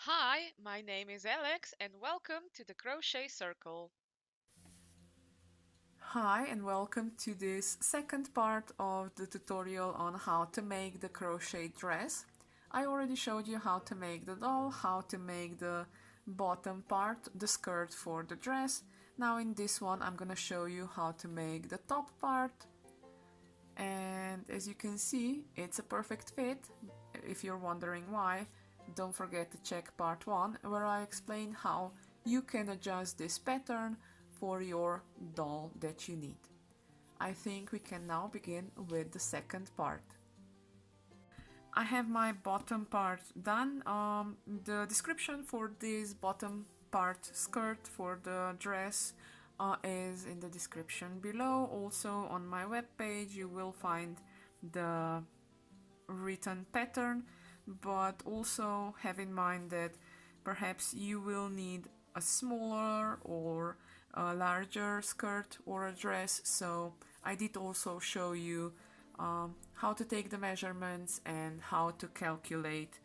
Hi, my name is Alex and welcome to the Crochet Circle. Hi and welcome to this second part of the tutorial on how to make the crochet dress. I already showed you how to make the doll, how to make the bottom part, the skirt for the dress. Now in this one I'm gonna show you how to make the top part, and as you can see it's a perfect fit. If you're wondering why, don't forget to check part 1 where I explain how you can adjust this pattern for your doll that you need. I think we can now begin with the second part. I have my bottom part done. The description for this bottom part skirt for the dress is in the description below. Also on my webpage you will find the written pattern, but also have in mind that perhaps you will need a smaller or a larger skirt or a dress, so I did also show you how to take the measurements and how to calculate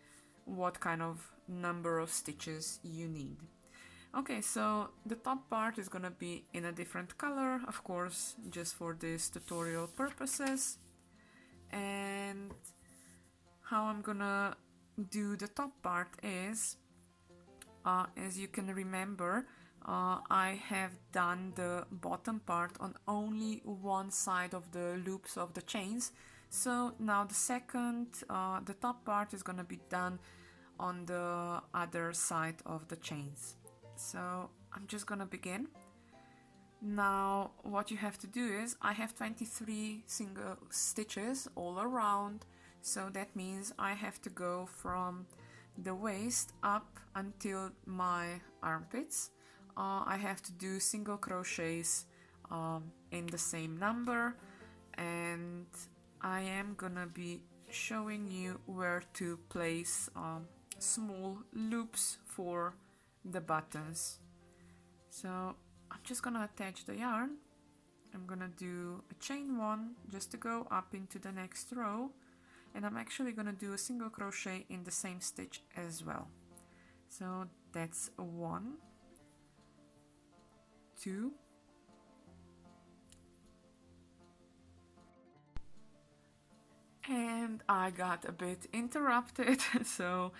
what kind of number of stitches you need. Okay, so the top part is gonna be in a different color, of course, just for this tutorial purposes. And how I'm gonna do the top part is, as you can remember, I have done the bottom part on only one side of the loops of the chains. So now the top part is gonna be done on the other side of the chains. So I'm just gonna begin. Now what you have to do is, I have 23 single stitches all around, so that means I have to go from the waist up until my armpits. I have to do single crochets in the same number, and I am gonna be showing you where to place small loops for the buttons. So I'm just gonna attach the yarn. I'm gonna do a chain 1 just to go up into the next row, and I'm actually gonna do a single crochet in the same stitch as well. So that's 1, 2, and I got a bit interrupted. So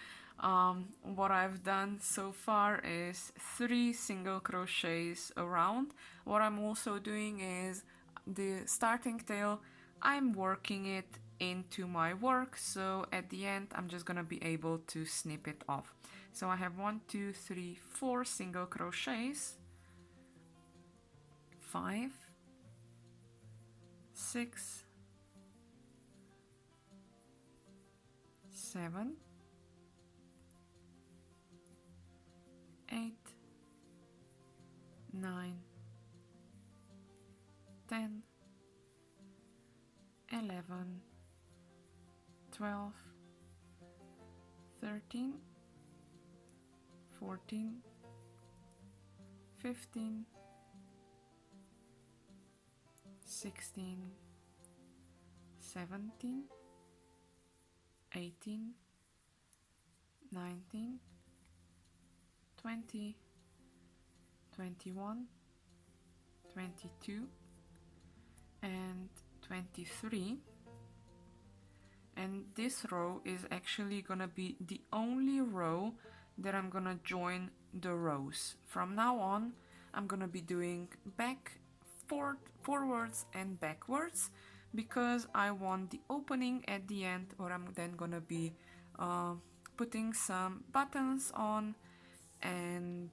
what I've done so far is 3 single crochets around. What I'm also doing is the starting tail, I'm working it into my work, so at the end I'm just gonna be able to snip it off. So I have 1, 2, 3, 4 single crochets, 5, 6, 7, 8, 9, 10, 11, 12, 13, 14, 15, 16, 17, 18, 19, 20, 21, 22, and 23. And this row is actually gonna be the only row that I'm gonna join the rows. From now on, I'm gonna be doing forwards and backwards, because I want the opening at the end, or I'm then gonna be putting some buttons on, and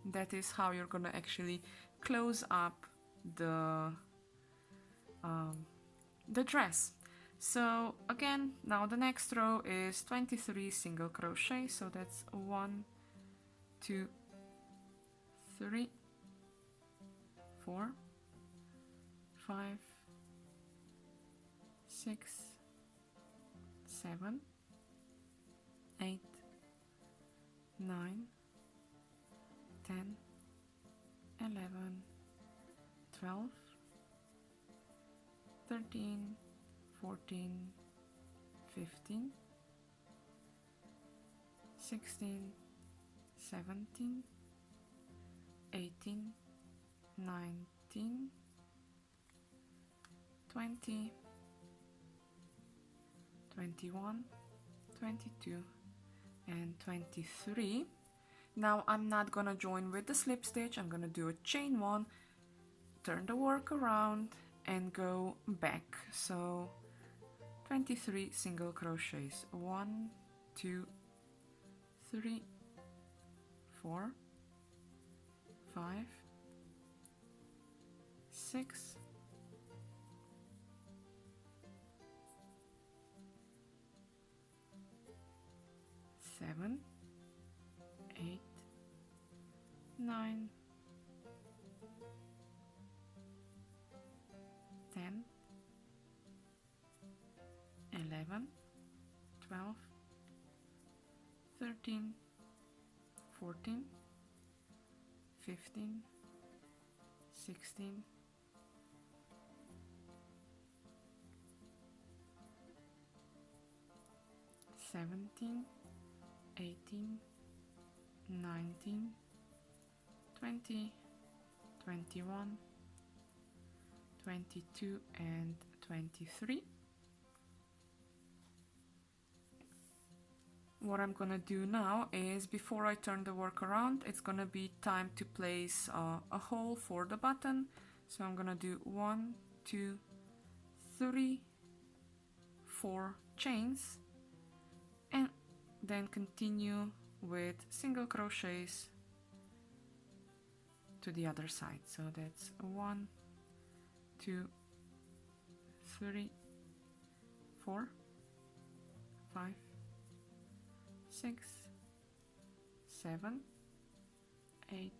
that is how you're gonna actually close up the dress. So again, now the next row is 23 single crochet, so that's 1, 2, 3, 4, 5, 6, 7, 8, 9, 10, 11, 12, 13, 14, 15, 16, 17, 18, 19, 20, 21, 22, and 23. Now I'm not gonna join with the slip stitch, I'm gonna do a chain one, turn the work around and go back. So 23 single crochets. 1, 2, 3, 4, 5, 6, 7, 8, 9, 10, 11, 12, 13, 14, 15, 16, 17, 18, 19, 20, 21, 22, and 23. What I'm gonna do now is, before I turn the work around, it's gonna be time to place a hole for the button. So I'm gonna do 1, 2, 3, 4 chains, and then continue with single crochets to the other side. So that's 1, 2, 3, 4, 5, 6, 7, 8,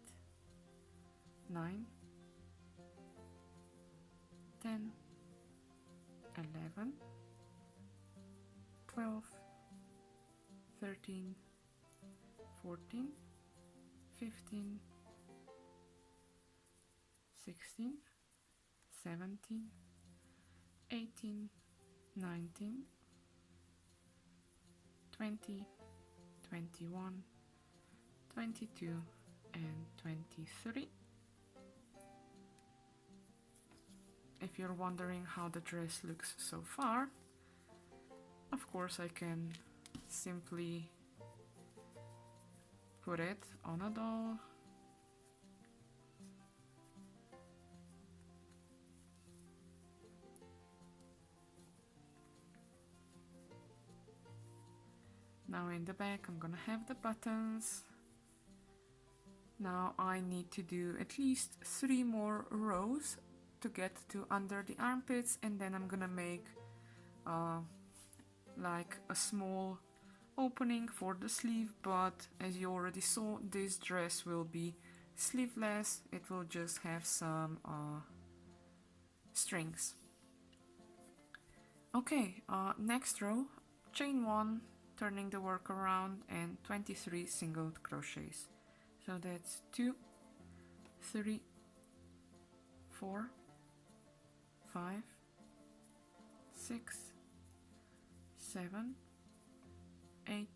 9, 10, 11, 12, 13, 14, 15, 16, 17, 18, 19, 20, 21, 22, and 23. If you're wondering how the dress looks so far, of course I can simply put it on a doll. Now in the back I'm gonna have the buttons. Now I need to do at least 3 more rows to get to under the armpits, and then I'm gonna make like a small opening for the sleeve, but as you already saw, this dress will be sleeveless. It will just have some strings. Okay, next row, chain 1, turning the work around, and 23 single crochets. So that's 2, 3, 4, 5, 6, 7, 8,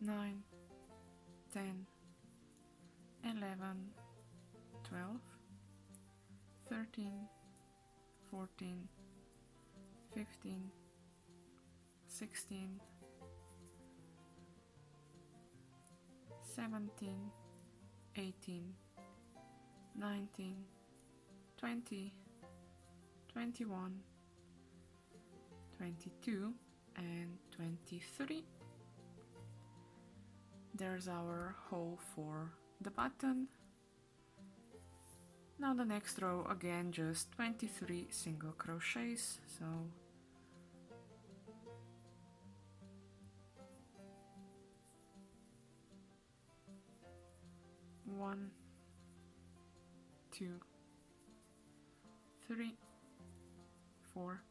9, 10, 11, 12, 13, 14, 15, 16, 17, 18, 19, 20, 21, 22, and 23. There's our hole for the button. Now the next row, again just 23 single crochets. So 1, 2, 3, 4,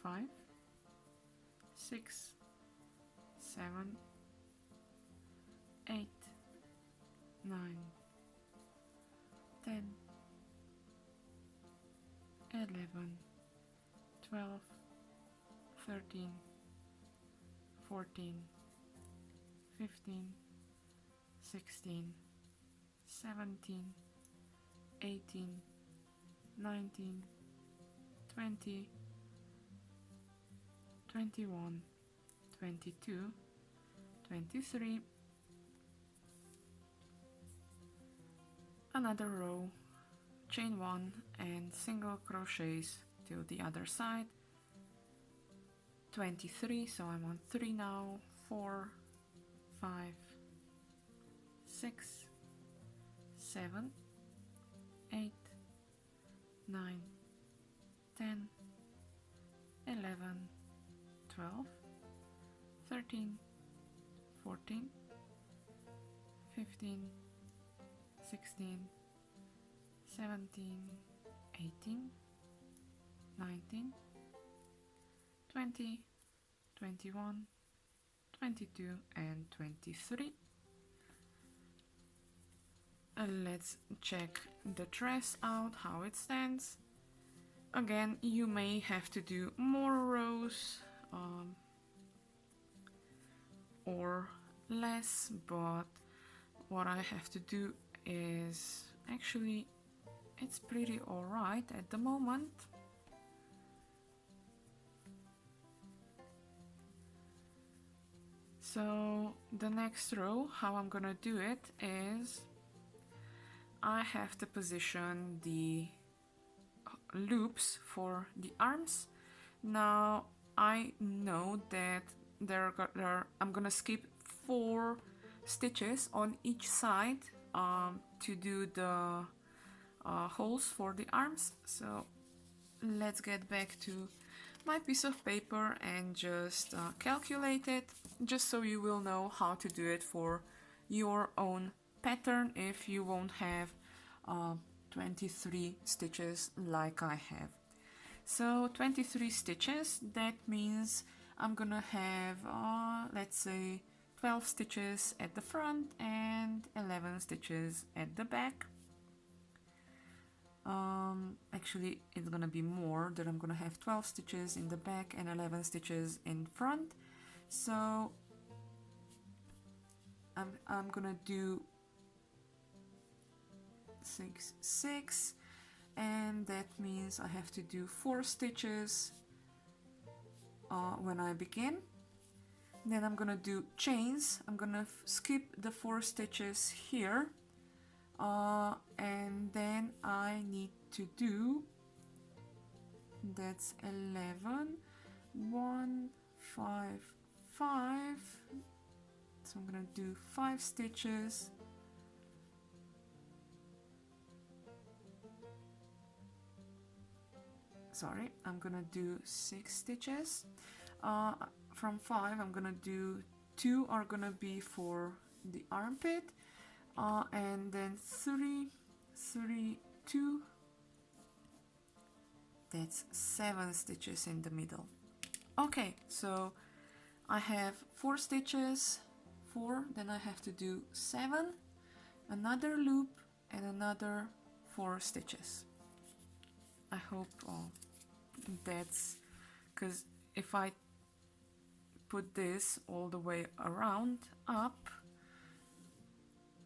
5, 6, 7, 8, 9, 10, 11, 12, 13, 14, 15, 16, 17, 18, 19, 20, 21, 22, 23, another row, chain 1 and single crochets to the other side, 23, so I'm on 3 now, 4, 5, 6, 7, 8, 9, 10, 11, 12, 13, 14, 15, 16, 17, 18, 19, 20, 21, 22 and 23. Let's check the dress out, how it stands. Again, you may have to do more rows or less, but what I have to do is actually it's pretty alright at the moment. So the next row, how I'm gonna do it is I have to position the loops for the arms. Now I know that I'm gonna skip 4 stitches on each side to do the holes for the arms. So let's get back to my piece of paper and just calculate it, just so you will know how to do it for your own pattern if you won't have 23 stitches like I have. So 23 stitches, that means I'm gonna have let's say 12 stitches at the front and 11 stitches at the back. Actually it's gonna be more, that I'm gonna have 12 stitches in the back and 11 stitches in front. So I'm gonna do 6, 6, and that means I have to do 4 stitches when I begin. Then I'm gonna do chains. I'm gonna skip the 4 stitches here, and then I need to do, that's 11, 1, 5, 5, so I'm gonna do 5 stitches, sorry, I'm gonna do 6 stitches. From 5 I'm gonna do 2 are gonna be for the armpit, and then 3, 3, 2, that's 7 stitches in the middle. Okay, so I have 4 stitches, 4, then I have to do 7, another loop and another 4 stitches. I hope that's, because if I put this all the way around up,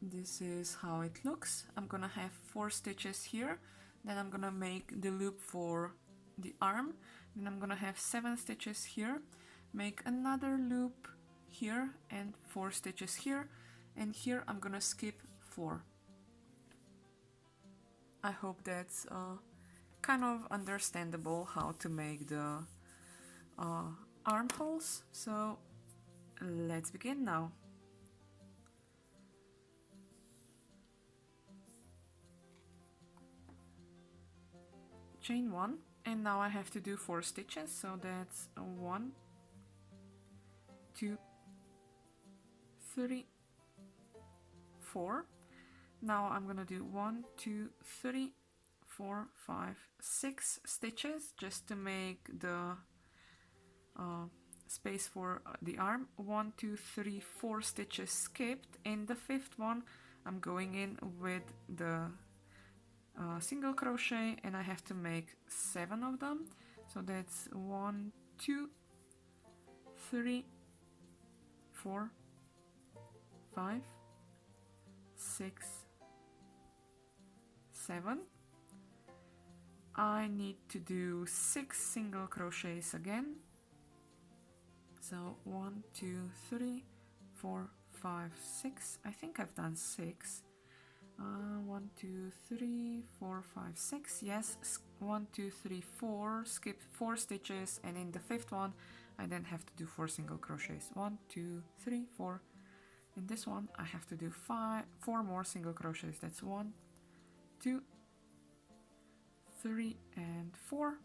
this is how it looks. I'm gonna have 4 stitches here, then I'm gonna make the loop for the arm, then I'm gonna have 7 stitches here, make another loop here and 4 stitches here, and here I'm gonna skip 4. I hope that's kind of understandable how to make the armholes. So let's begin now. Chain 1, and now I have to do 4 stitches, so that's 1, 2, 3, 4. Now I'm gonna do 1, 2, 3, 4, 5, 6 stitches just to make the space for the arm. 1, 2, 3, 4 stitches skipped. In the 5th one I'm going in with the single crochet, and I have to make 7 of them, so that's 1, 2, 3, 4, 5, 6, 7. I need to do 6 single crochets again. So 1, 2, 3, 4, 5, 6. I think I've done 6. 1, 2, 3, 4, 5, 6. Yes, 1, 2, 3, 4. Skip 4 stitches, and in the 5th one, I then have to do 4 single crochets. 1, 2, 3, 4. In this one, I have to do 4 more single crochets. That's 1, 2, 3, and 4.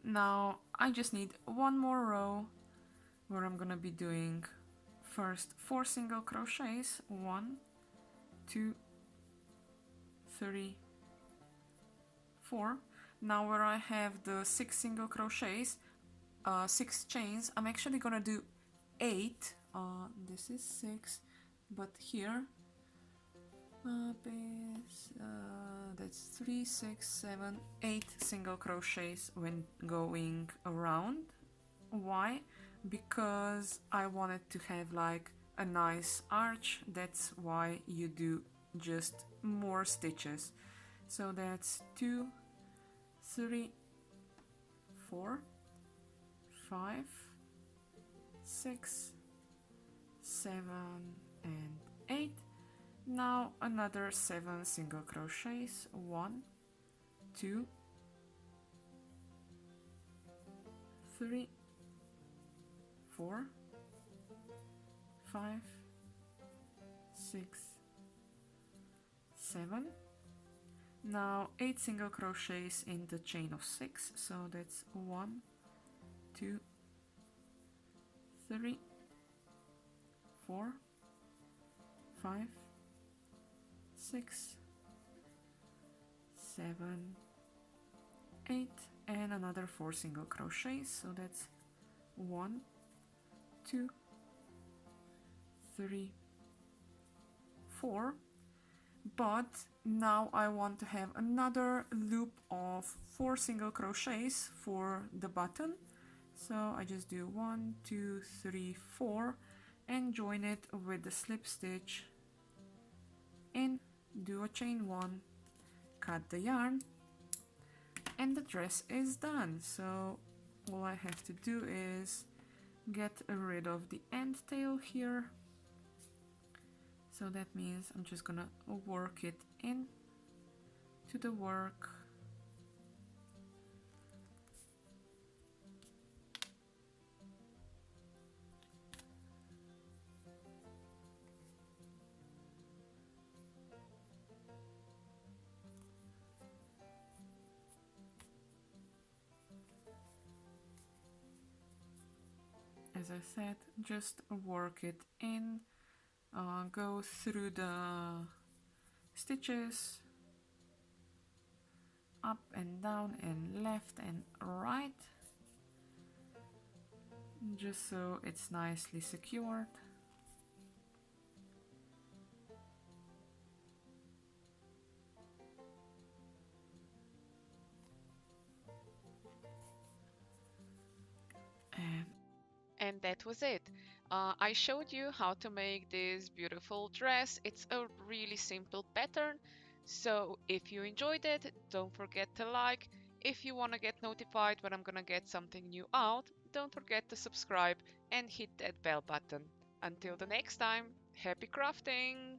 Now I just need one more row where I'm gonna be doing first 4 single crochets. 1, 2, 3, 4. Now where I have the 6 single crochets, 6 chains, I'm actually gonna do 8. This is 6, but here that's 3, 6, 7, 8 single crochets when going around. Why? Because I wanted to have like a nice arch. That's why you do just more stitches. So that's 2, 3, 4, 5, 6, 7, and 8. Now another 7 single crochets. 1, 2, 3, 4, 5, 6, 7. Now 8 single crochets in the chain of 6, so that's 1, 2, 3, 4, 5, 6, 7, 8, and another 4 single crochets, so that's 1, 2, 3, 4. But now I want to have another loop of 4 single crochets for the button, so I just do 1, 2, 3, 4 and join it with the slip stitch in, do a chain 1, cut the yarn, and the dress is done. So all I have to do is get rid of the end tail here. So that means I'm just gonna work it in to the work. As I said, just work it in, go through the stitches, up and down and left and right, just so it's nicely secured. And that was it. I showed you how to make this beautiful dress. It's a really simple pattern. So if you enjoyed it, don't forget to like. If you want to get notified when I'm gonna get something new out, don't forget to subscribe and hit that bell button. Until the next time, happy crafting!